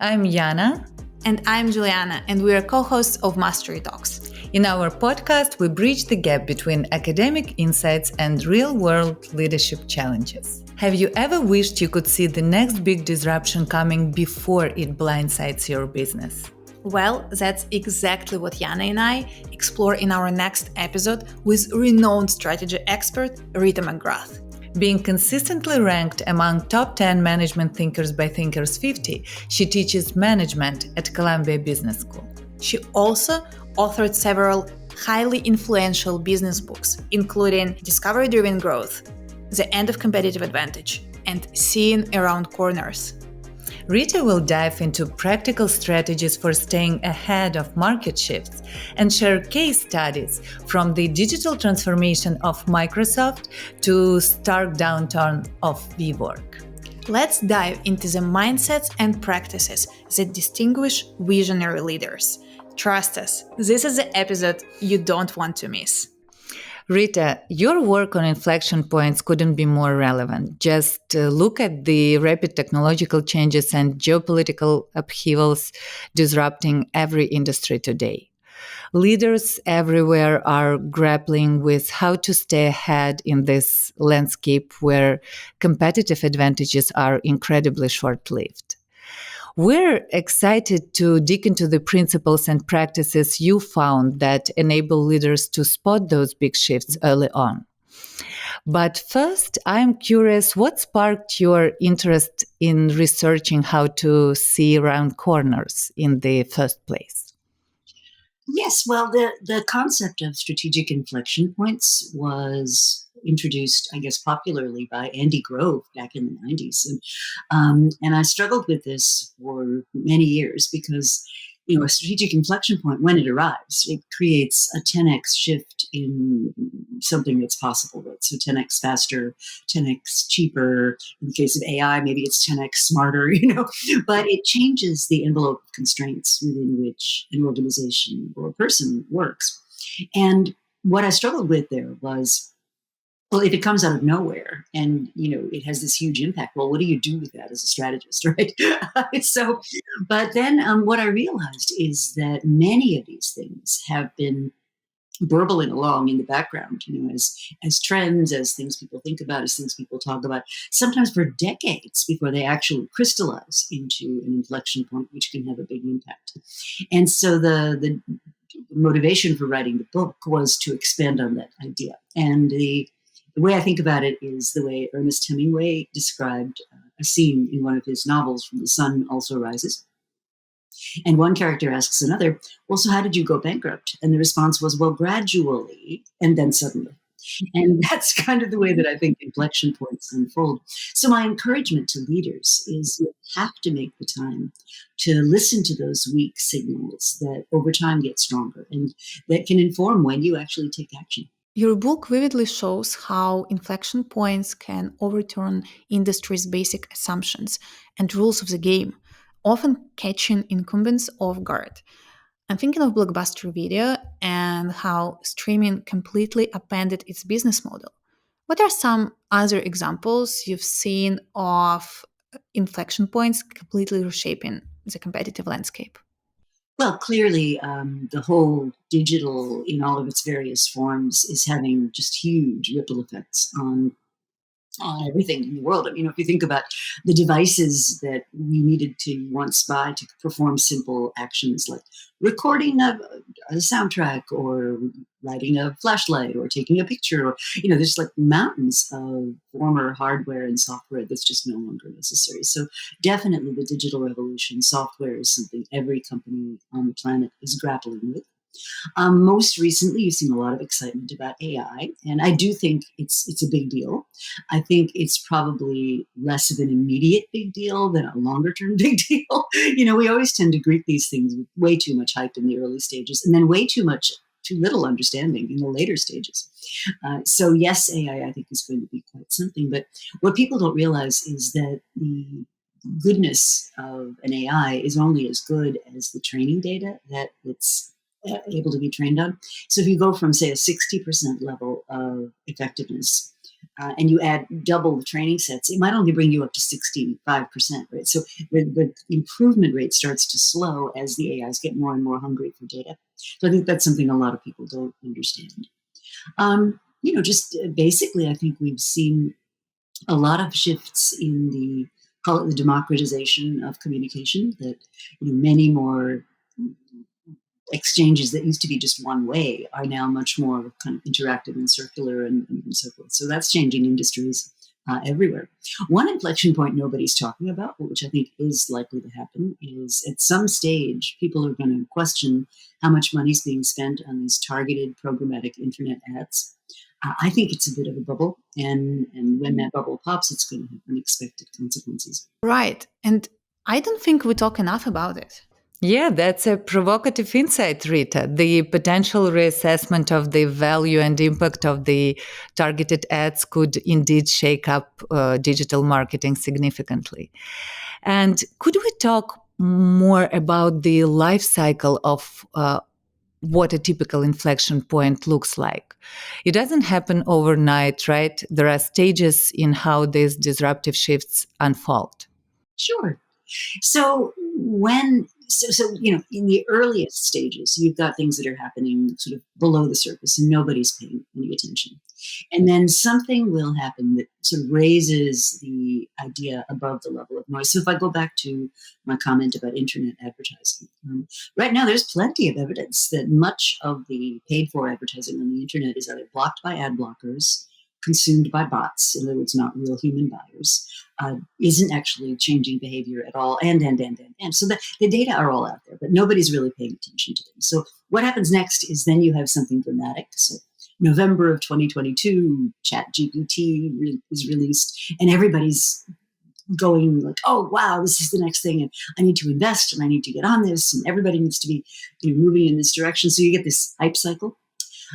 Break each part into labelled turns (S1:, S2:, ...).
S1: I'm Yana.
S2: And I'm Juliana, and we are co-hosts of Mastery Talks.
S1: In our podcast, we bridge the gap between academic insights and real-world leadership challenges. Have you ever wished you could see the next big disruption coming before it blindsides your business?
S2: Well, that's exactly what Yana and I explore in our next episode with renowned strategy expert Rita McGrath.
S1: Being consistently ranked among top 10 management thinkers by Thinkers 50, she teaches management at Columbia Business School.
S2: She also authored several highly influential business books, including Discovery-Driven Growth, The End of Competitive Advantage, and Seeing Around Corners.
S1: Rita will dive into practical strategies for staying ahead of market shifts and share case studies from the digital transformation of Microsoft to stark downturn of WeWork.
S2: Let's dive into the mindsets and practices that distinguish visionary leaders. Trust us, this is the episode you don't want to miss.
S1: Rita, your work on inflection points couldn't be more relevant. Just look at the rapid technological changes and geopolitical upheavals disrupting every industry today. Leaders everywhere are grappling with how to stay ahead in this landscape where competitive advantages are incredibly short-lived. We're excited to dig into the principles and practices you found that enable leaders to spot those big shifts early on. But first, I'm curious, what sparked your interest in researching how to see around corners in the first place?
S3: Yes, well, the concept of strategic inflection points was introduced, I guess, popularly by Andy Grove back in the 90s. And I struggled with this for many years because, a strategic inflection point, when it arrives, it creates a 10x shift in something that's possible. Right? So 10x faster, 10x cheaper. In the case of AI, maybe it's 10x smarter, but it changes the envelope of constraints within which an organization or a person works. And what I struggled with there was, well, if it comes out of nowhere and, it has this huge impact, well, what do you do with that as a strategist, right? But then what I realized is that many of these things have been burbling along in the background, as trends, as things people think about, as things people talk about, sometimes for decades before they actually crystallize into an inflection point, which can have a big impact. And so the motivation for writing the book was to expand on that idea. And the way I think about it is the way Ernest Hemingway described a scene in one of his novels, From the Sun Also Rises. And one character asks another, well, so how did you go bankrupt? And the response was, well, gradually, and then suddenly. And that's kind of the way that I think inflection points unfold. So my encouragement to leaders is you have to make the time to listen to those weak signals that over time get stronger and that can inform when you actually take action.
S2: Your book vividly shows how inflection points can overturn industry's basic assumptions and rules of the game, often catching incumbents off guard. I'm thinking of Blockbuster Video and how streaming completely upended its business model. What are some other examples you've seen of inflection points completely reshaping the competitive landscape?
S3: Well, clearly, the whole digital in all of its various forms is having just huge ripple effects on everything in the world. I mean, if you think about the devices that we needed to once buy to perform simple actions like recording a soundtrack or lighting a flashlight or taking a picture, or, there's like mountains of former hardware and software that's just no longer necessary. So definitely the digital revolution, software is something every company on the planet is grappling with. Most recently, you've seen a lot of excitement about AI, and I do think it's a big deal. I think it's probably less of an immediate big deal than a longer-term big deal. We always tend to greet these things with way too much hype in the early stages, and then too little understanding in the later stages. So yes, AI, I think, is going to be quite something. But what people don't realize is that the goodness of an AI is only as good as the training data that it's able to be trained on. So if you go from, say, a 60% level of effectiveness and you add double the training sets, it might only bring you up to 65%, right? So the improvement rate starts to slow as the AIs get more and more hungry for data. So I think that's something a lot of people don't understand. Just basically, I think we've seen a lot of shifts in the, call it the democratization of communication, that many more exchanges that used to be just one way are now much more kind of interactive and circular and so forth. So that's changing industries everywhere. One inflection point nobody's talking about, but which I think is likely to happen, is at some stage people are going to question how much money is being spent on these targeted programmatic internet ads. I think it's a bit of a bubble, and when that bubble pops, it's going to have unexpected consequences.
S2: Right. And I don't think we talk enough about it.
S1: Yeah, that's a provocative insight, Rita. The potential reassessment of the value and impact of the targeted ads could indeed shake up digital marketing significantly. And could we talk more about the life cycle of what a typical inflection point looks like? It doesn't happen overnight, right? There are stages in how these disruptive shifts unfold.
S3: Sure. So in the earliest stages, you've got things that are happening sort of below the surface and nobody's paying any attention. And then something will happen that sort of raises the idea above the level of noise. So if I go back to my comment about internet advertising, right now there's plenty of evidence that much of the paid for advertising on the internet is either blocked by ad blockers, consumed by bots, in other words, not real human buyers, isn't actually changing behavior at all, and. So the data are all out there, but nobody's really paying attention to them. So what happens next is then you have something dramatic. So November of 2022, ChatGPT was released, and everybody's going like, oh, wow, this is the next thing, and I need to invest, and I need to get on this, and everybody needs to be moving in this direction. So you get this hype cycle.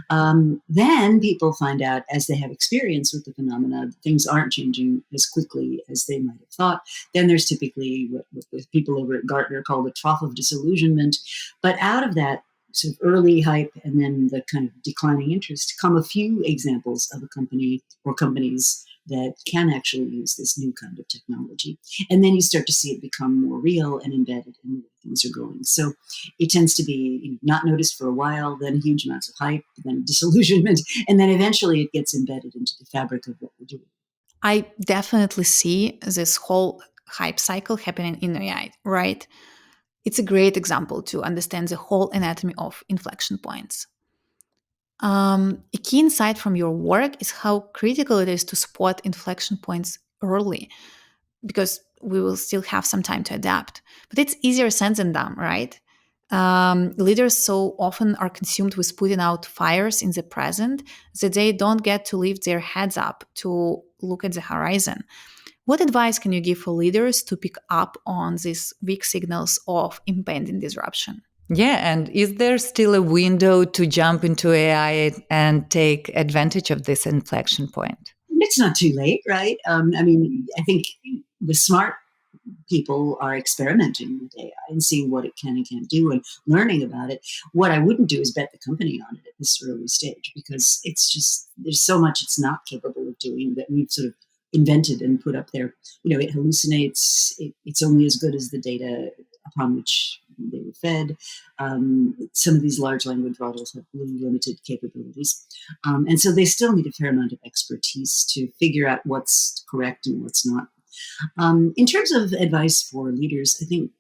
S3: Then people find out, as they have experience with the phenomena, things aren't changing as quickly as they might have thought. Then there's typically what people over at Gartner call the trough of disillusionment. But out of that sort of early hype and then the kind of declining interest come a few examples of a company or companies that can actually use this new kind of technology. And then you start to see it become more real and embedded in the way things are going. So it tends to be not noticed for a while, then huge amounts of hype, then disillusionment, and then eventually it gets embedded into the fabric of what we're doing.
S2: I definitely see this whole hype cycle happening in AI, right? It's a great example to understand the whole anatomy of inflection points. A key insight from your work is how critical it is to spot inflection points early, because we will still have some time to adapt. But it's easier said than done, right? Leaders so often are consumed with putting out fires in the present that they don't get to lift their heads up to look at the horizon. What advice can you give for leaders to pick up on these weak signals of impending disruption?
S1: Yeah, and is there still a window to jump into AI and take advantage of this inflection point?
S3: It's not too late, right? I think the smart people are experimenting with AI and seeing what it can and can't do and learning about it. What I wouldn't do is bet the company on it at this early stage, because it's just, there's so much it's not capable of doing that we've sort of invented and put up there. It hallucinates. It's only as good as the data upon which they were fed. Some of these large language models have really limited capabilities. And so they still need a fair amount of expertise to figure out what's correct and what's not. In terms of advice for leaders, I think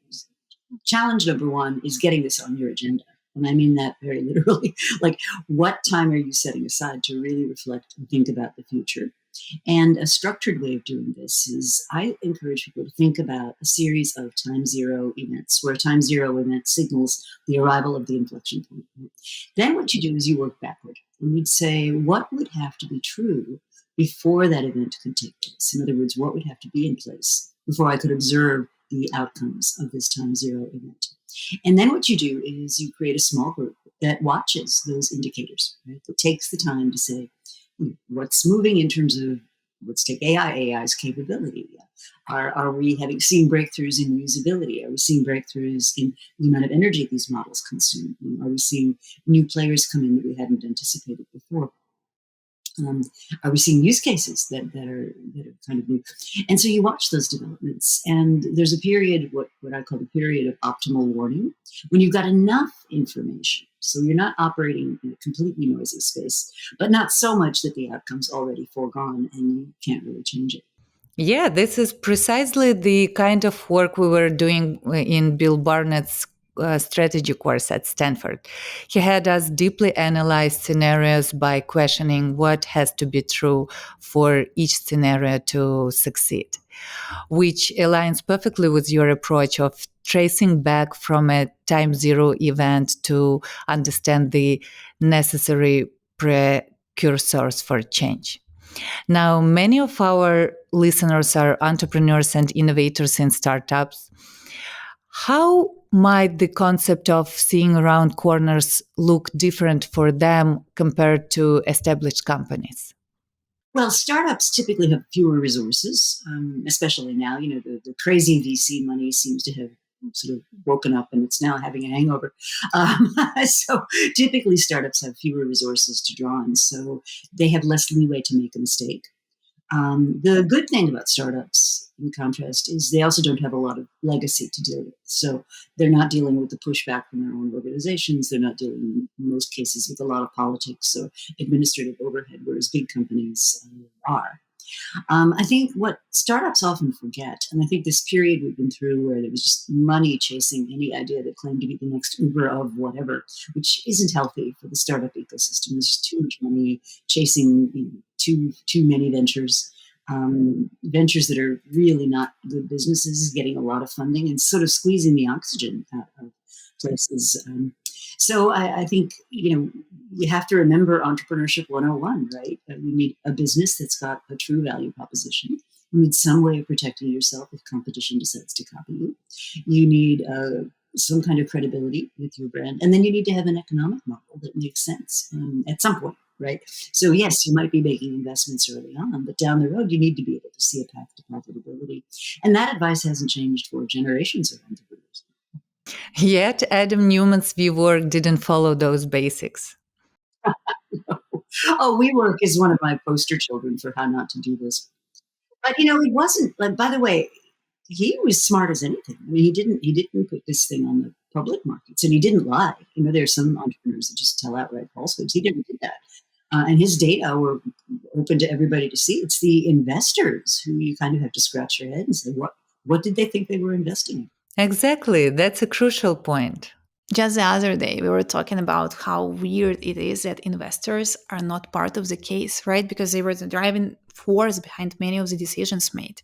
S3: challenge number one is getting this on your agenda. And I mean that very literally. Like, what time are you setting aside to really reflect and think about the future? And a structured way of doing this is I encourage people to think about a series of time zero events, where a time zero event signals the arrival of the inflection point. Then what you do is you work backward. And you'd say, what would have to be true before that event could take place? In other words, what would have to be in place before I could observe the outcomes of this time zero event? And then what you do is you create a small group that watches those indicators, right? That takes the time to say, what's moving in terms of, let's take AI's capability. Are we seeing breakthroughs in usability? Are we seeing breakthroughs in the amount of energy these models consume? Are we seeing new players come in that we hadn't anticipated before? Um, are we seeing use cases that are kind of new? And so you watch those developments, and there's a period, what I call the period of optimal warning, when you've got enough information. So you're not operating in a completely noisy space, but not so much that the outcome's already foregone and you can't really change it.
S1: Yeah, this is precisely the kind of work we were doing in Bill Barnett's strategy course at Stanford. He had us deeply analyze scenarios by questioning what has to be true for each scenario to succeed, which aligns perfectly with your approach of tracing back from a time zero event to understand the necessary precursors for change. Now, many of our listeners are entrepreneurs and innovators in startups. How might the concept of seeing around corners look different for them compared to established companies?
S3: Well, startups typically have fewer resources, especially now. The crazy VC money seems to have sort of woken up and it's now having a hangover. So typically, startups have fewer resources to draw on, so they have less leeway to make a mistake. The good thing about startups, in contrast, is they also don't have a lot of legacy to deal with. So they're not dealing with the pushback from their own organizations. They're not dealing, in most cases, with a lot of politics or administrative overhead, whereas big companies are. I think what startups often forget, and I think this period we've been through where there was just money chasing any idea that claimed to be the next Uber of whatever, which isn't healthy for the startup ecosystem. There's just too much money chasing too many ventures. Ventures that are really not good businesses, getting a lot of funding and sort of squeezing the oxygen out of places. So I think, you have to remember entrepreneurship 101, right? You need a business that's got a true value proposition. You need some way of protecting yourself if competition decides to copy you. You need some kind of credibility with your brand. And then you need to have an economic model that makes sense at some point, right? So yes, you might be making investments early on, but down the road, you need to be able to see a path to profitability. And that advice hasn't changed for generations of entrepreneurs.
S1: Yet, Adam Newman's WeWork didn't follow those basics.
S3: Oh, WeWork is one of my poster children for how not to do this. But it wasn't like. By the way, he was smart as anything. I mean, he didn't put this thing on the public markets, and he didn't lie. There's some entrepreneurs that just tell outright falsehoods. He didn't do that, and his data were open to everybody to see. It's the investors who you kind of have to scratch your head and say, what did they think they were investing in?
S1: Exactly. That's a crucial point.
S2: Just the other day, we were talking about how weird it is that investors are not part of the case, right? Because they were the driving force behind many of the decisions made.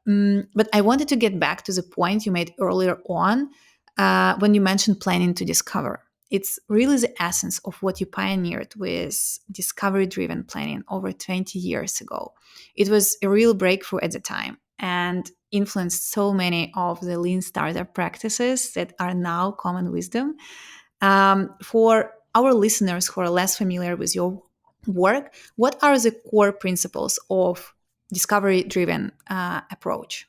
S2: But I wanted to get back to the point you made earlier on when you mentioned planning to discover. It's really the essence of what you pioneered with discovery-driven planning over 20 years ago. It was a real breakthrough at the time and influenced so many of the lean startup practices that are now common wisdom. For our listeners who are less familiar with your work, what are the core principles of discovery-driven approach?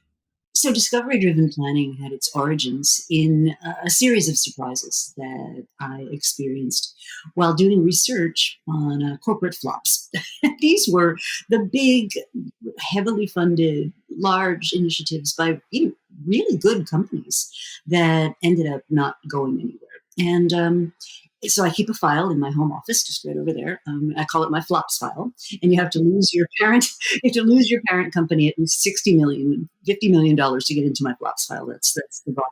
S3: So, discovery driven planning had its origins in a series of surprises that I experienced while doing research on corporate flops. These were the big, heavily funded, large initiatives by really good companies that ended up not going anywhere. And so I keep a file in my home office, just right over there. I call it my flops file. And you have to lose your parent. You have to lose your parent company at least $50 million to get into my flops file. That's the bottom.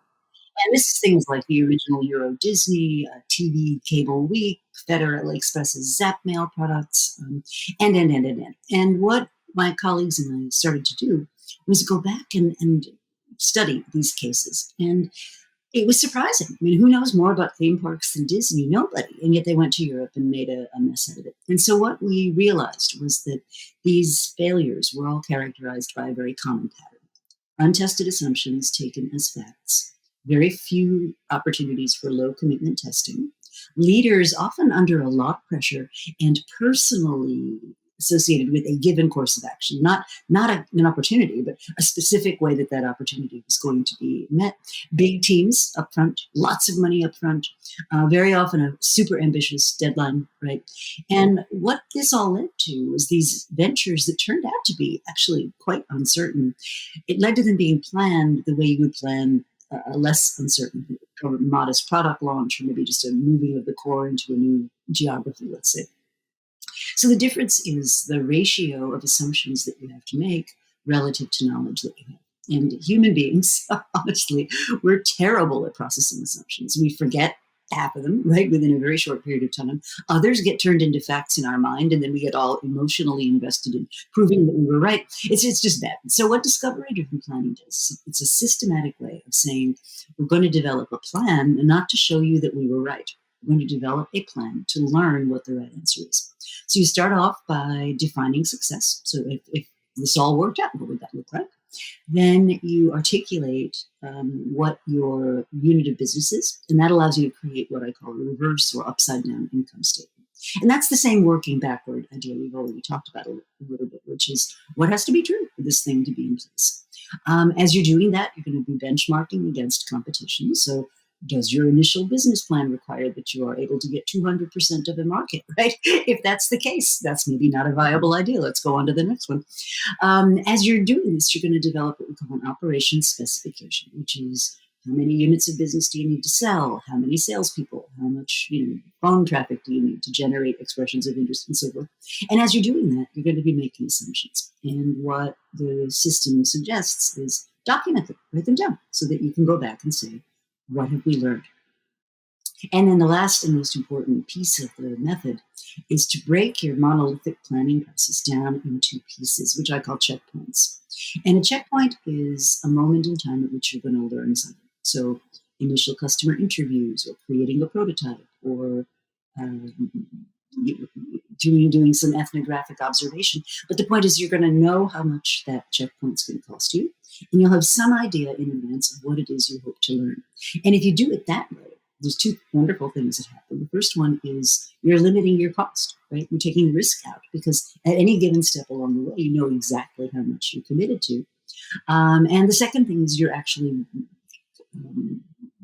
S3: And this is things like the original Euro Disney, TV Cable Week, Federal Express's Zap Mail products, and. And what my colleagues and I started to do was go back and study these cases. And it was surprising. I mean, who knows more about theme parks than Disney? Nobody. And yet they went to Europe and made a mess out of it. And so what we realized was that these failures were all characterized by a very common pattern: untested assumptions taken as facts, very few opportunities for low commitment testing, leaders often under a lot of pressure and personally associated with a given course of action, not an opportunity, but a specific way that that opportunity was going to be met. Big teams up front, lots of money up front, very often a super ambitious deadline, right? And what this all led to was these ventures that turned out to be actually quite uncertain. It led to them being planned the way you would plan a less uncertain, modest product launch, or maybe just a moving of the core into a new geography, let's say. So the difference is the ratio of assumptions that you have to make relative to knowledge that you have. And human beings, honestly, we're terrible at processing assumptions. We forget half of them, right, within a very short period of time. Others get turned into facts in our mind, and then we get all emotionally invested in proving that we were right. It's just bad. So what discovery-driven planning does, it's a systematic way of saying, we're going to develop a plan, and not to show you that we were right. We're going to develop a plan to learn what the right answer is. So you start off by defining success. So if this all worked out, what would that look like? Then you articulate what your unit of business is, and that allows you to create what I call a reverse or upside down income statement. And that's the same working backward idea we've already talked about a little bit, which is what has to be true for this thing to be in place. As you're doing that, you're going to be benchmarking against competition. So does your initial business plan require that you are able to get 200% of the market, right? If that's the case, that's maybe not a viable idea. Let's go on to the next one. As you're doing this, you're going to develop what we call an operations specification, which is how many units of business do you need to sell? How many salespeople? How much phone traffic do you need to generate expressions of interest and so forth? And as you're doing that, you're going to be making assumptions. And what the system suggests is document them, write them down, so that you can go back and say, what have we learned? And then the last and most important piece of the method is to break your monolithic planning process down into pieces, which I call checkpoints. And a checkpoint is a moment in time at which you're going to learn something. So initial customer interviews, or creating a prototype, or doing some ethnographic observation. But the point is, you're going to know how much that checkpoint's going to cost you, and you'll have some idea in advance of what it is you hope to learn. And if you do it that way, there's two wonderful things that happen. The first one is you're limiting your cost, right? You're taking risk out, because at any given step along the way, you know exactly how much you're committed to. And the second thing is you're actually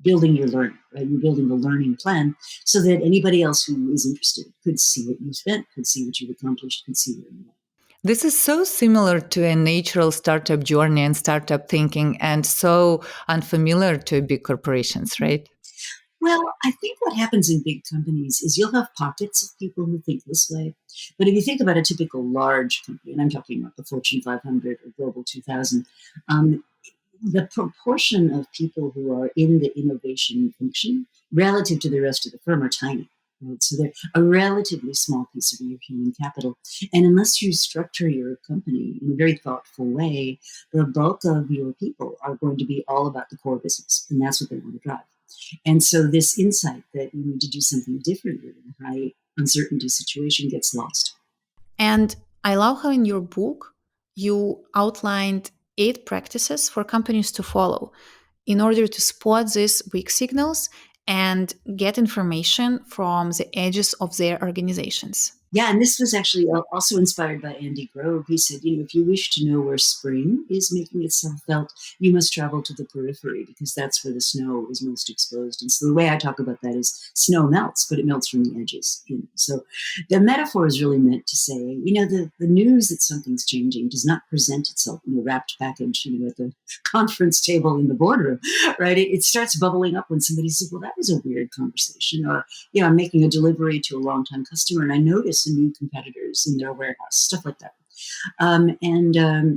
S3: building your learning, right? You're building a learning plan so that anybody else who is interested could see what you spent, could see what you've accomplished, could see where you are.
S1: This is so similar to a natural startup journey and startup thinking, and so unfamiliar to big corporations, right?
S3: Well, I think what happens in big companies is you'll have pockets of people who think this way. But if you think about a typical large company, and I'm talking about the Fortune 500 or Global 2000, the proportion of people who are in the innovation function relative to the rest of the firm are tiny. Right? So they're a relatively small piece of your human capital. And unless you structure your company in a very thoughtful way, the bulk of your people are going to be all about the core business. And that's what they want to drive. And so this insight that you need to do something differently in a high uncertainty situation gets lost.
S2: And I love how in your book you outlined 8 practices for companies to follow in order to spot these weak signals and get information from the edges of their organizations.
S3: Yeah, and this was actually also inspired by Andy Grove. He said, if you wish to know where spring is making itself felt, you must travel to the periphery, because that's where the snow is most exposed. And so the way I talk about that is snow melts, but it melts from the edges. So the metaphor is really meant to say, the news that something's changing does not present itself in a wrapped package, at the conference table in the boardroom, right? It starts bubbling up when somebody says, well, that was a weird conversation. Or, I'm making a delivery to a longtime customer and I notice new competitors in their warehouse, stuff like that.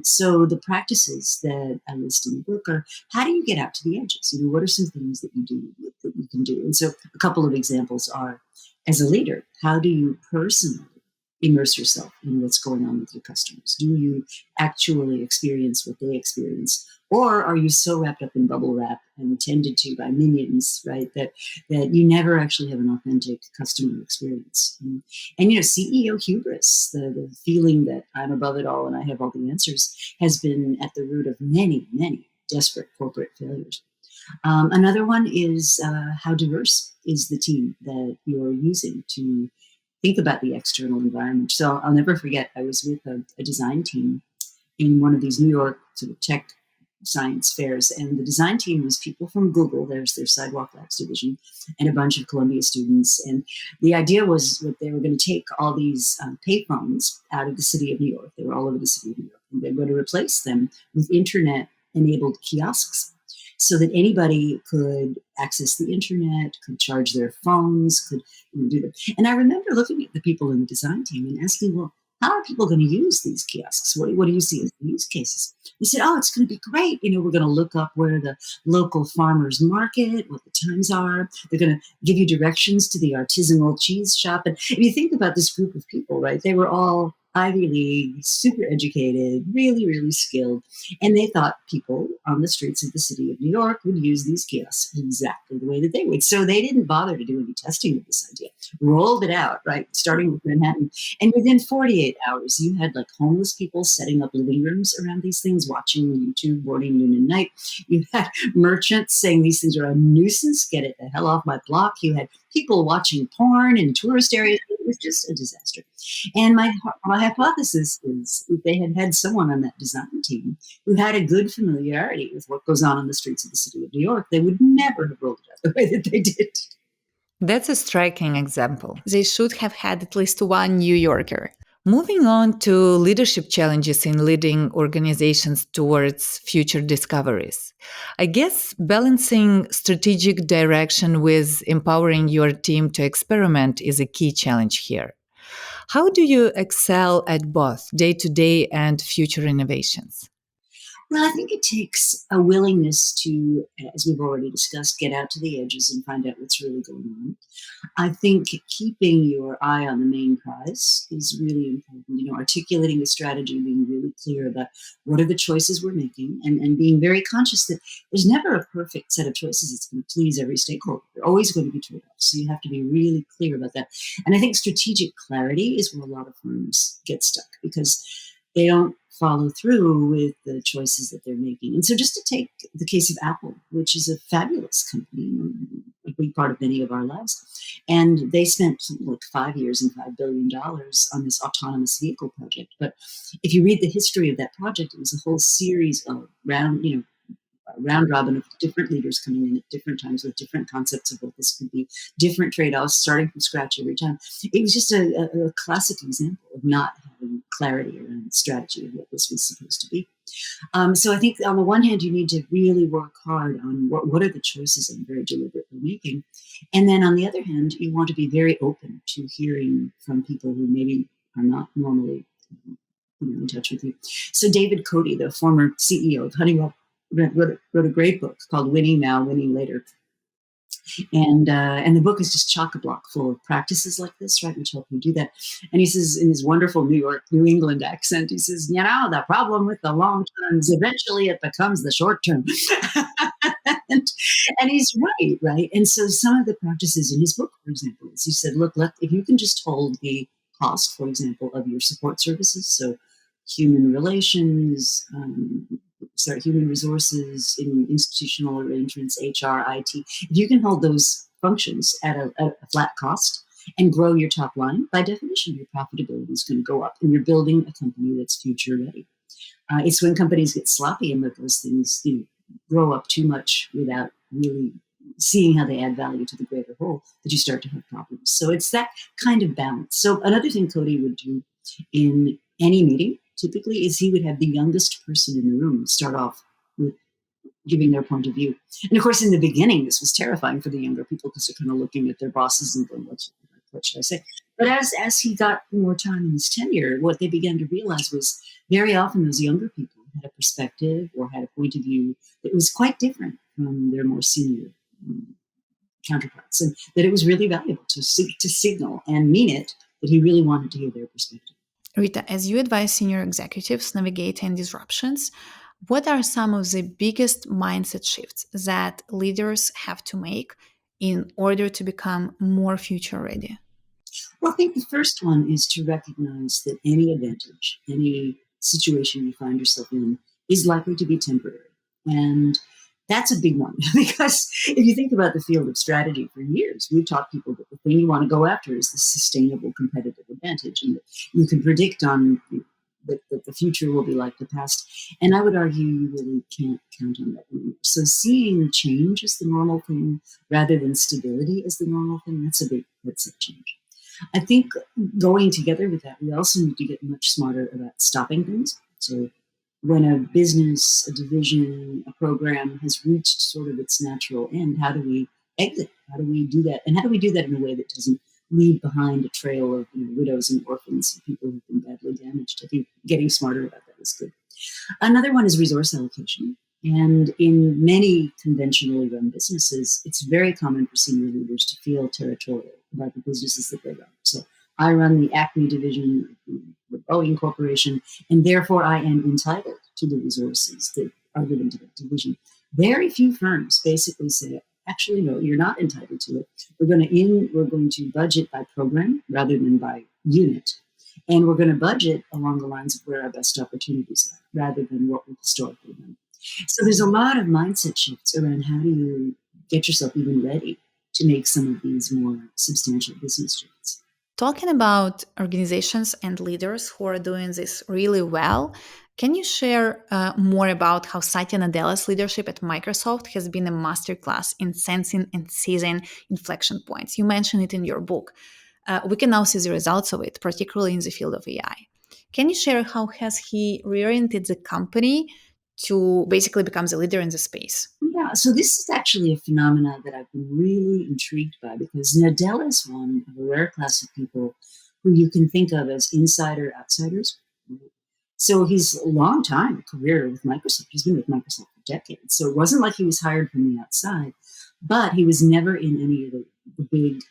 S3: So the practices that I list in the book are, how do you get out to the edges? What are some things that you can do? And so a couple of examples are, as a leader, how do you personally immerse yourself in what's going on with your customers? Do you actually experience what they experience? Or are you so wrapped up in bubble wrap and tended to by minions, right, that you never actually have an authentic customer experience? And CEO hubris, the feeling that I'm above it all and I have all the answers, has been at the root of many, many desperate corporate failures. Another one is how diverse is the team that you're using to think about the external environment. So I'll never forget, I was with a design team in one of these New York sort of tech science fairs, and the design team was people from Google. There's their Sidewalk Labs division, and a bunch of Columbia students. And the idea was that they were going to take all these payphones out of the city of New York. They were all over the city of New York, and they're going to replace them with internet-enabled kiosks, so that anybody could access the internet, could charge their phones, could do them. And I remember looking at the people in the design team and asking, well, how are people going to use these kiosks? What do you see as the use cases? We said, oh, it's going to be great. We're going to look up where the local farmers market, what the times are. They're going to give you directions to the artisanal cheese shop. And if you think about this group of people, right, they were all Ivy League, super educated, really, really skilled. And they thought people on the streets of the city of New York would use these kiosks exactly the way that they would. So they didn't bother to do any testing of this idea, rolled it out, right, starting with Manhattan. And within 48 hours, you had like homeless people setting up living rooms around these things, watching YouTube morning, noon, and night. You had merchants saying these things are a nuisance, get it the hell off my block. You had people watching porn in tourist areas. It was just a disaster. And my hypothesis is if they had had someone on that design team who had a good familiarity with what goes on the streets of the city of New York, they would never have rolled it out the way that they did.
S1: That's a striking example.
S2: They should have had at least one New Yorker.
S1: Moving on to leadership challenges in leading organizations towards future discoveries. I guess balancing strategic direction with empowering your team to experiment is a key challenge here. How do you excel at both day-to-day and future innovations?
S3: Well, I think it takes a willingness to, as we've already discussed, get out to the edges and find out what's really going on. I think keeping your eye on the main prize is really important. Articulating a strategy, being really clear about what are the choices we're making, and being very conscious that there's never a perfect set of choices that's going to please every stakeholder. There are always going to be trade-offs. So you have to be really clear about that. And I think strategic clarity is where a lot of firms get stuck because they don't follow through with the choices that they're making. And so just to take the case of Apple, which is a fabulous company, a big part of many of our lives, and they spent like 5 years and $5 billion on this autonomous vehicle project. But if you read the history of that project, it was a whole series of round robin of different leaders coming in at different times with different concepts of what this could be, different trade-offs, starting from scratch every time. It was just a classic example of not having clarity around the strategy of what this was supposed to be. So I think on the one hand, you need to really work hard on what are the choices I'm very deliberately making. And then on the other hand, you want to be very open to hearing from people who maybe are not normally in touch with you. So David Cody, the former CEO of Honeywell, wrote a great book called Winning Now, Winning Later. And the book is just chock-a-block full of practices like this, right, which help you do that. And he says in his wonderful New England accent, he says, the problem with the long term is eventually it becomes the short term. and he's right? And so some of the practices in his book, for example, is he said, look, if you can just hold the cost, for example, of your support services, so human relations, human resources, in institutional arrangements, HR, IT. If you can hold those functions at a flat cost and grow your top line, by definition, your profitability is going to go up, and you're building a company that's future ready. It's when companies get sloppy and let those things grow up too much without really seeing how they add value to the greater whole that you start to have problems. So it's that kind of balance. So another thing Cody would do in any meeting typically is he would have the youngest person in the room start off with giving their point of view. And of course, in the beginning, this was terrifying for the younger people because they're kind of looking at their bosses and going, what should I say? But as he got more time in his tenure, what they began to realize was very often those younger people had a perspective or had a point of view that was quite different from their more senior counterparts, and that it was really valuable to signal and mean it that he really wanted to hear their perspective.
S2: Rita, as you advise senior executives navigating disruptions, what are some of the biggest mindset shifts that leaders have to make in order to become more future ready?
S3: Well, I think the first one is to recognize that any advantage, any situation you find yourself in is likely to be temporary. And that's a big one because if you think about the field of strategy for years, we've taught people that the thing you want to go after is the sustainable competitive advantage, and you can predict on that the future will be like the past. And I would argue you really can't count on that anymore. So seeing change as the normal thing rather than stability as the normal thing, that's a change. I think going together with that, we also need to get much smarter about stopping things. So when a business, a division, a program has reached sort of its natural end, how do we exit? How do we do that? And how do we do that in a way that doesn't leave behind a trail of widows and orphans and people who've been badly damaged? I think getting smarter about that is good. Another one is resource allocation. And in many conventionally run businesses, it's very common for senior leaders to feel territorial about the businesses that they run. So I run the Acme division of the Boeing Corporation, and therefore I am entitled to the resources that are given to that division. Very few firms basically say, actually, no, you're not entitled to it. We're going to budget by program rather than by unit. And we're going to budget along the lines of where our best opportunities are rather than what we've historically done. So there's a lot of mindset shifts around how do you get yourself even ready to make some of these more substantial business shifts.
S2: Talking about organizations and leaders who are doing this really well, can you share more about how Satya Nadella's leadership at Microsoft has been a masterclass in sensing and seizing inflection points? You mentioned it in your book. We can now see the results of it, particularly in the field of AI. Can you share how has he reoriented the company to basically become the leader in the space?
S3: Yeah, so this is actually a phenomenon that I've been really intrigued by because Nadella is one of a rare class of people who you can think of as insider outsiders. So he's a long time career with Microsoft. He's been with Microsoft for decades. So it wasn't like he was hired from the outside, but he was never in any of the big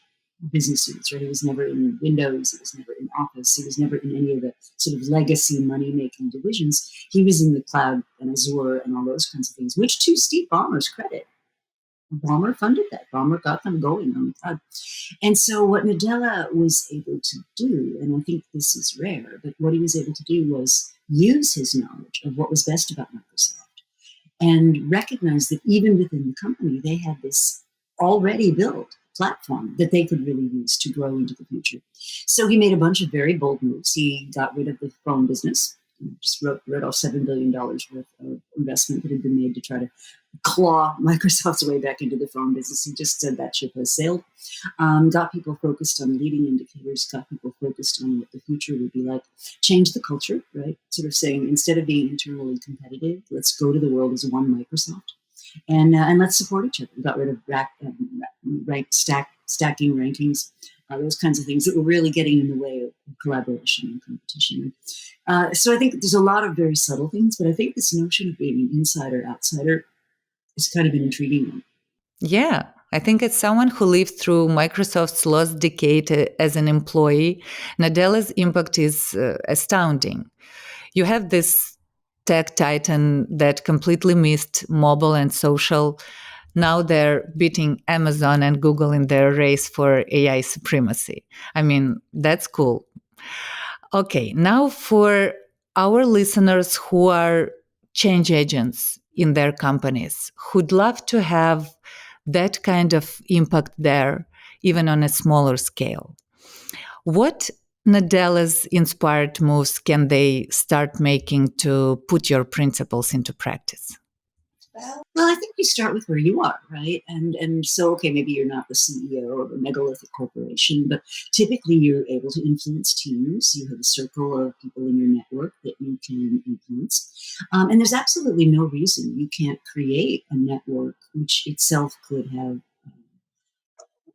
S3: business units, right? He was never in Windows, he was never in Office, he was never in any of the sort of legacy money-making divisions. He was in the cloud and Azure and all those kinds of things, which to Steve Ballmer's credit, Ballmer funded that. Ballmer got them going on the cloud. And so what Nadella was able to do, and I think this is rare, but what he was able to do was use his knowledge of what was best about Microsoft and recognize that even within the company, they had this already built platform that they could really use to grow into the future. So he made a bunch of very bold moves. He got rid of the phone business, just wrote off $7 billion worth of investment that had been made to try to claw Microsoft's way back into the phone business. He just said that ship has sailed. Got people focused on leading indicators, got people focused on what the future would be like, changed the culture, right? Sort of saying, instead of being internally competitive, let's go to the world as one Microsoft. And let's support each other. We got rid of stacking rankings, those kinds of things that were really getting in the way of collaboration and competition. So I think there's a lot of very subtle things, but I think this notion of being an insider-outsider is kind of an intriguing one.
S1: Yeah, I think as someone who lived through Microsoft's last decade as an employee, Nadella's impact is astounding. You have this tech titan that completely missed mobile and social. Now they're beating Amazon and Google in their race for AI supremacy. I mean, that's cool. Okay, now for our listeners who are change agents in their companies, who'd love to have that kind of impact there, even on a smaller scale. What Nadella's inspired moves can they start making to put your principles into practice?
S3: Well, I think you start with where you are, right? And so, okay, maybe you're not the CEO of a megalithic corporation, but typically you're able to influence teams. You have a circle of people in your network that you can influence. And there's absolutely no reason you can't create a network which itself could have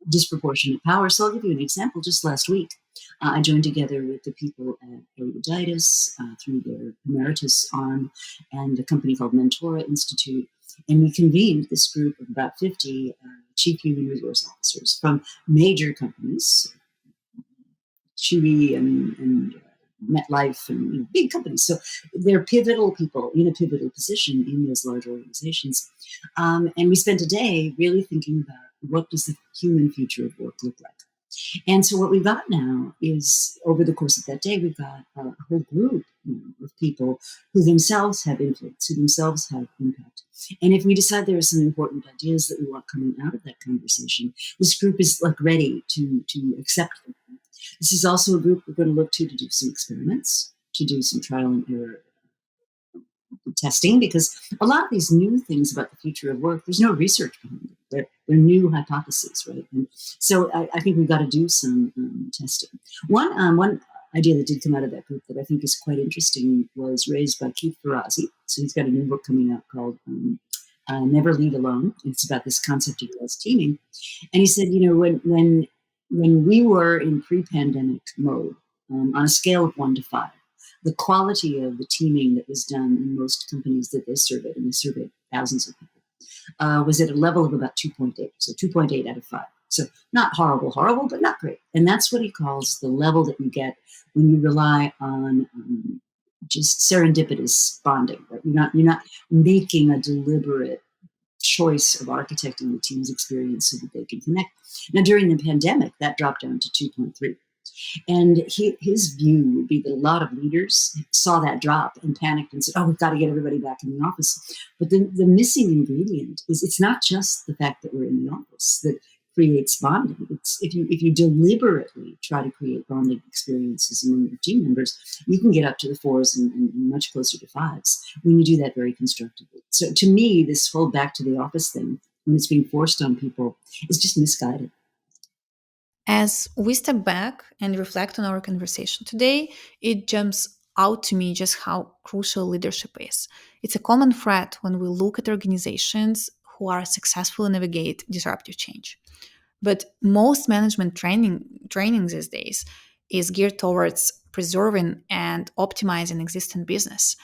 S3: disproportionate power. So I'll give you an example. Just last week, I joined together with the people at Eruditus through their emeritus arm and a company called Mentora Institute. And we convened this group of about 50 chief human resource officers from major companies, Chewy and MetLife and big companies. So they're pivotal people in a pivotal position in those large organizations. And we spent a day really thinking about what does the human future of work look like? And so what we've got now is, over the course of that day, we've got a whole group of people who themselves have influence, who themselves have impact. And if we decide there are some important ideas that we want coming out of that conversation, this group is like ready to accept them. This is also a group we're going to look to do some experiments, to do some trial and error testing, because a lot of these new things about the future of work, there's no research behind them. They're new hypotheses, right? And so I think we've got to do some testing. One idea that did come out of that group that I think is quite interesting was raised by Keith Ferrazzi. So he's got a new book coming out called Never Lead Alone. It's about this concept he calls teaming. And he said, when we were in pre-pandemic mode, on a scale of 1 to 5, the quality of the teaming that was done in most companies that they surveyed, and they surveyed thousands of people, was at a level of about 2.8. So 2.8 out of 5. So not horrible, but not great. And that's what he calls the level that you get when you rely on just serendipitous bonding. Right? You're not making a deliberate choice of architecting the team's experience so that they can connect. Now, during the pandemic, that dropped down to 2.3. And his view would be that a lot of leaders saw that drop and panicked and said, "Oh, we've got to get everybody back in the office." But the missing ingredient is it's not just the fact that we're in the office that creates bonding. It's if you deliberately try to create bonding experiences among your team members, you can get up to the 4s and much closer to 5s when you do that very constructively. So to me, this whole back to the office thing, when it's being forced on people, is just misguided.
S2: As we step back and reflect on our conversation today, it jumps out to me just how crucial leadership is. It's a common thread when we look at organizations who are successfully navigate disruptive change. But most management training these days is geared towards preserving and optimizing existing business.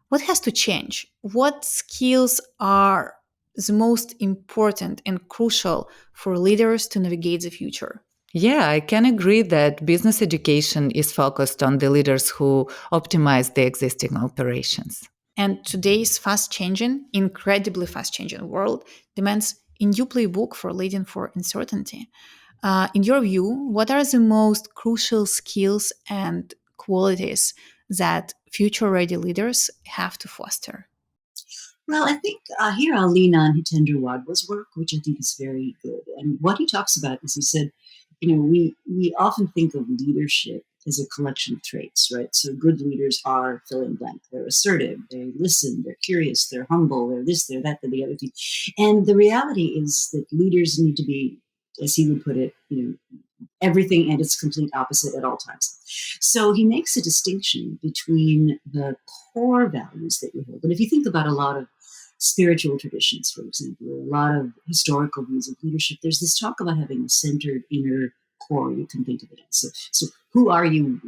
S2: What has to change? What skills are the most important and crucial for leaders to navigate the future?
S1: Yeah, I can agree that business education is focused on the leaders who optimize the existing operations.
S2: And today's incredibly fast changing world demands a new playbook for leading for uncertainty. In your view, what are the most crucial skills and qualities that future ready leaders have to foster?
S3: Well, I think here I'll lean on Hitendra Wadhwa's work, which I think is very good. And what he talks about is he said, we often think of leadership as a collection of traits, right? So good leaders are fill in blank. They're assertive, they listen, they're curious, they're humble, they're this, they're that, they're the other thing. And the reality is that leaders need to be, as he would put it, everything and its complete opposite at all times. So he makes a distinction between the core values that you hold. And if you think about a lot of spiritual traditions, for example, or a lot of historical views of leadership, there's this talk about having a centered inner core, you can think of it as. So who are you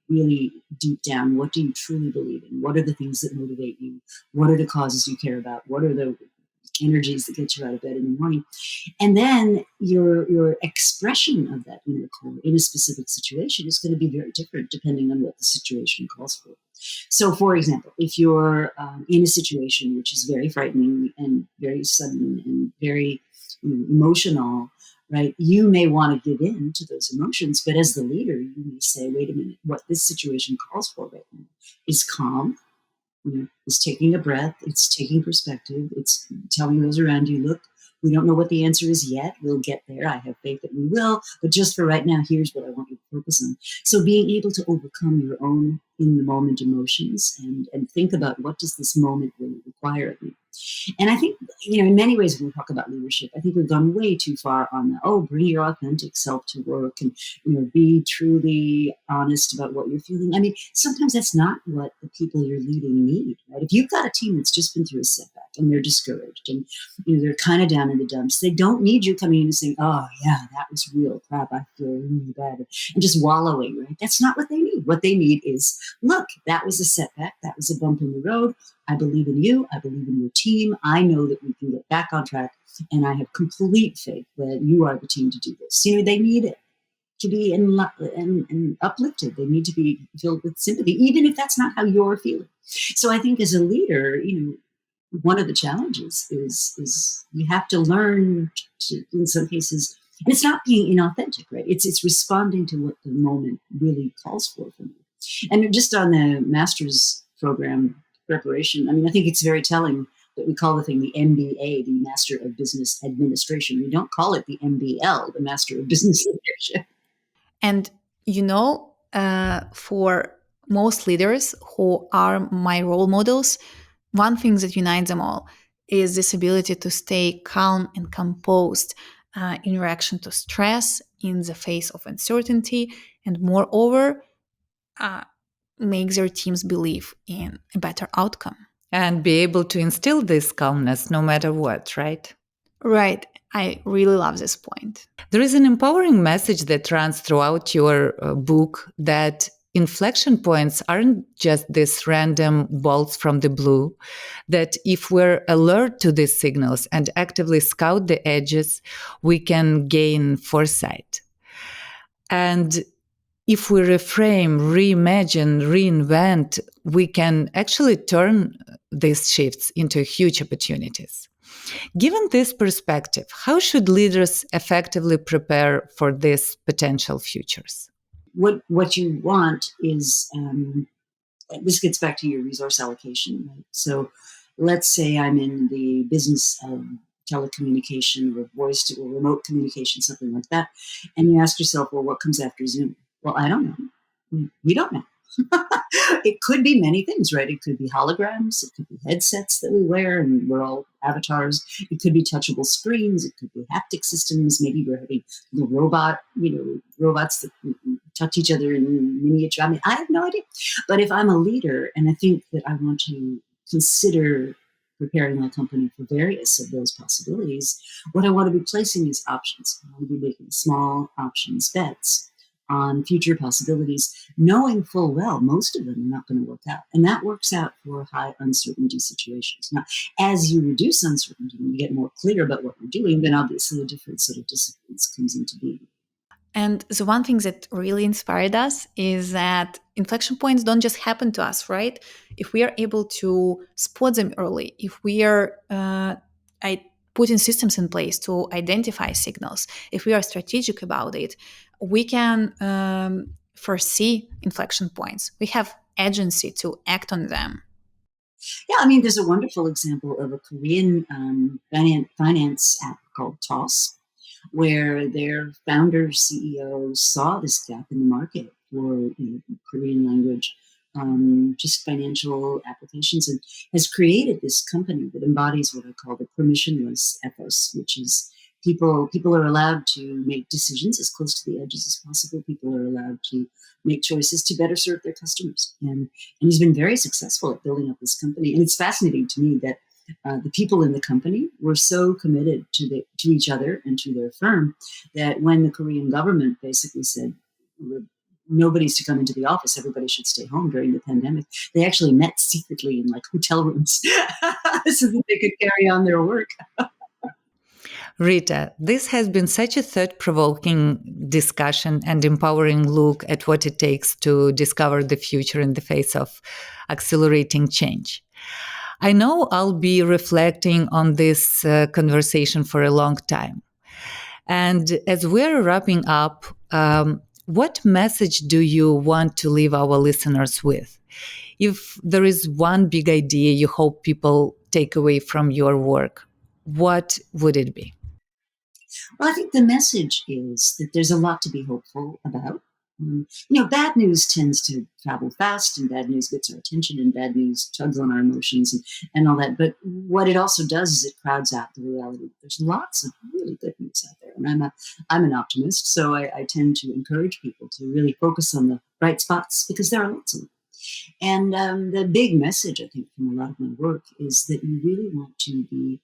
S3: really deep down? What do you truly believe in? What are the things that motivate you? What are the causes you care about? What are the energies that get you out of bed in the morning? And then your expression of that inner core in a specific situation is going to be very different depending on what the situation calls for. So, for example, if you're in a situation which is very frightening and very sudden and very emotional, right, you may want to give in to those emotions. But as the leader, you may say, wait a minute, what this situation calls for right now is calm. It's taking a breath, it's taking perspective, it's telling those around you, look, we don't know what the answer is yet. We'll get there. I have faith that we will. But just for right now, here's what I want you to focus on. So being able to overcome your own in the moment emotions and think about what does this moment really require of me. And I think, in many ways, when we talk about leadership, I think we've gone way too far on the, bring your authentic self to work and, be truly honest about what you're feeling. I mean, sometimes that's not what the people you're leading need, right? If you've got a team that's just been through a setback and they're discouraged and, they're kind of down in the dumps, they don't need you coming in and saying, oh, yeah, that was real crap. I feel really bad. And just wallowing, right? That's not what they need. What they need is, look, that was a setback. That was a bump in the road. I believe in you. I believe in your team. I know that we can get back on track. And I have complete faith that you are the team to do this. They need it to be and uplifted. They need to be filled with sympathy, even if that's not how you're feeling. So I think as a leader, one of the challenges is you have to learn to, in some cases, And it's not being inauthentic, right? It's responding to what the moment really calls for from you. And just on the master's program preparation, I mean, I think it's very telling that we call the thing the MBA, the Master of Business Administration. We don't call it the MBL, the Master of Business Leadership.
S2: And for most leaders who are my role models, one thing that unites them all is this ability to stay calm and composed in reaction to stress, in the face of uncertainty, and moreover, make their teams believe in a better outcome.
S1: And be able to instill this calmness no matter what, right?
S2: Right. I really love this point.
S1: There is an empowering message that runs throughout your book that inflection points aren't just these random bolts from the blue, that if we're alert to these signals and actively scout the edges, we can gain foresight. And if we reframe, reimagine, reinvent, we can actually turn these shifts into huge opportunities. Given this perspective, how should leaders effectively prepare for these potential futures?
S3: What you want is this gets back to your resource allocation, right? So let's say I'm in the business of telecommunication or voice to or remote communication, something like that, and you ask yourself, well, what comes after Zoom? Well, I don't know. We don't know. It could be many things, right? It could be holograms, it could be headsets that we wear and we're all avatars. It could be touchable screens, it could be haptic systems. Maybe we're having little robots that touch each other in miniature. I mean, I have no idea. But if I'm a leader and I think that I want to consider preparing my company for various of those possibilities, what I want to be placing is options. I want to be making small options bets on future possibilities, knowing full well most of them are not going to work out. And that works out for high uncertainty situations. Now, as you reduce uncertainty and you get more clear about what you're doing, then obviously a different sort of disciplines comes into being.
S2: And the one thing that really inspired us is that inflection points don't just happen to us, right? If we are able to spot them early, if we are putting systems in place to identify signals, if we are strategic about it, we can foresee inflection points. We have agency to act on them.
S3: Yeah, I mean, there's a wonderful example of a Korean finance app called Toss, where their founder CEO saw this gap in the market for Korean language, just financial applications, and has created this company that embodies what I call the permissionless ethos, which is people are allowed to make decisions as close to the edges as possible. People are allowed to make choices to better serve their customers, and he's been very successful at building up this company. And it's fascinating to me that the people in the company were so committed to each other and to their firm that when the Korean government basically said nobody's to come into the office, everybody should stay home during the pandemic, they actually met secretly in like hotel rooms so that they could carry on their work.
S1: Rita, this has been such a thought-provoking discussion and empowering look at what it takes to discover the future in the face of accelerating change. I know I'll be reflecting on this conversation for a long time. And as we're wrapping up, what message do you want to leave our listeners with? If there is one big idea you hope people take away from your work, what would it be?
S3: Well, I think the message is that there's a lot to be hopeful about. Bad news tends to travel fast, and bad news gets our attention, and bad news tugs on our emotions and all that. But what it also does is it crowds out the reality. There's lots of really good news out there, and I'm an optimist, so I tend to encourage people to really focus on the bright spots because there are lots of them. And the big message, I think, from a lot of my work is that you really want to be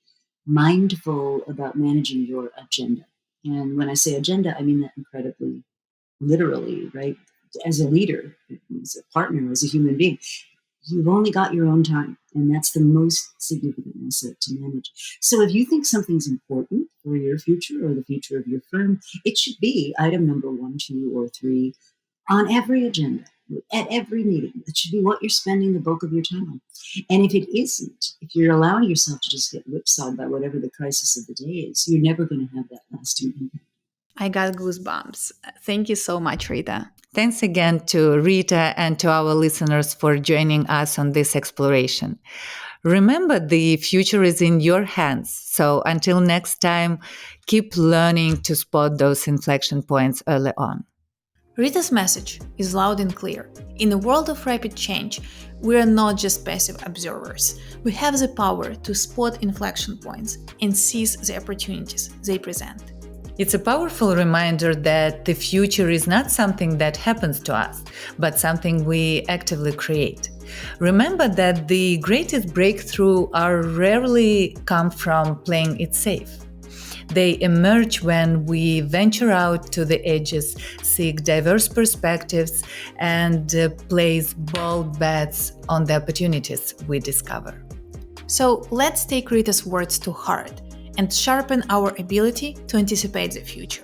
S3: mindful about managing your agenda. And when I say agenda, I mean that incredibly literally, right? As a leader, as a partner, as a human being, you've only got your own time. And that's the most significant asset to manage. So if you think something's important for your future or the future of your firm, it should be item number 1, 2, or 3 on every agenda, at every meeting. That should be what you're spending the bulk of your time on. And if it isn't, if you're allowing yourself to just get whipsawed by whatever the crisis of the day is, you're never going to have that lasting impact.
S2: I got goosebumps. Thank you so much, Rita.
S1: Thanks again to Rita and to our listeners for joining us on this exploration. Remember, the future is in your hands. So until next time, keep learning to spot those inflection points early on.
S2: Rita's message is loud and clear. In a world of rapid change, we are not just passive observers. We have the power to spot inflection points and seize the opportunities they present.
S1: It's a powerful reminder that the future is not something that happens to us, but something we actively create. Remember that the greatest breakthroughs are rarely come from playing it safe. They emerge when we venture out to the edges, seek diverse perspectives, and place bold bets on the opportunities we discover.
S2: So let's take Rita's words to heart and sharpen our ability to anticipate the future,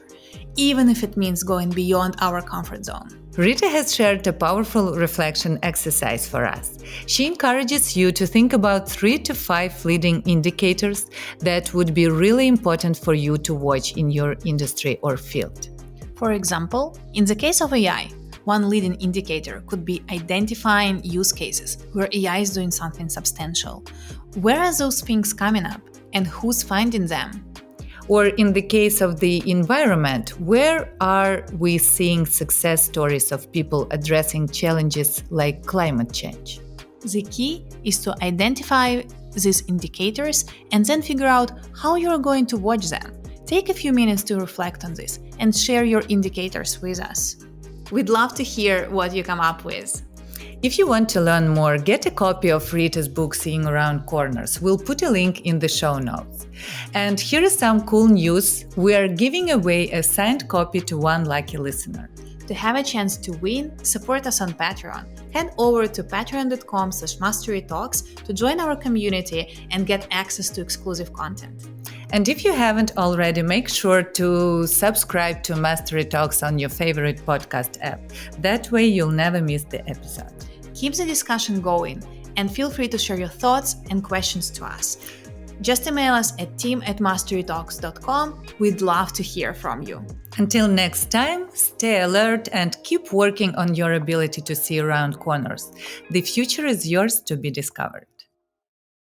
S2: even if it means going beyond our comfort zone.
S1: Rita has shared a powerful reflection exercise for us. She encourages you to think about 3 to 5 leading indicators that would be really important for you to watch in your industry or field.
S2: For example, in the case of AI, one leading indicator could be identifying use cases where AI is doing something substantial. Where are those things coming up and who's finding them?
S1: Or in the case of the environment, where are we seeing success stories of people addressing challenges like climate change?
S2: The key is to identify these indicators and then figure out how you're going to watch them. Take a few minutes to reflect on this and share your indicators with us. We'd love to hear what you come up with.
S1: If you want to learn more, get a copy of Rita's book, Seeing Around Corners. We'll put a link in the show notes. And here is some cool news. We are giving away a signed copy to one lucky listener.
S2: To have a chance to win, support us on Patreon. Head over to patreon.com/masterytalks to join our community and get access to exclusive content.
S1: And if you haven't already, make sure to subscribe to Mastery Talks on your favorite podcast app. That way you'll never miss the episode.
S2: Keep the discussion going and feel free to share your thoughts and questions to us. Just email us at team@masterytalks.com. We'd love to hear from you.
S1: Until next time, stay alert and keep working on your ability to see around corners. The future is yours to be discovered.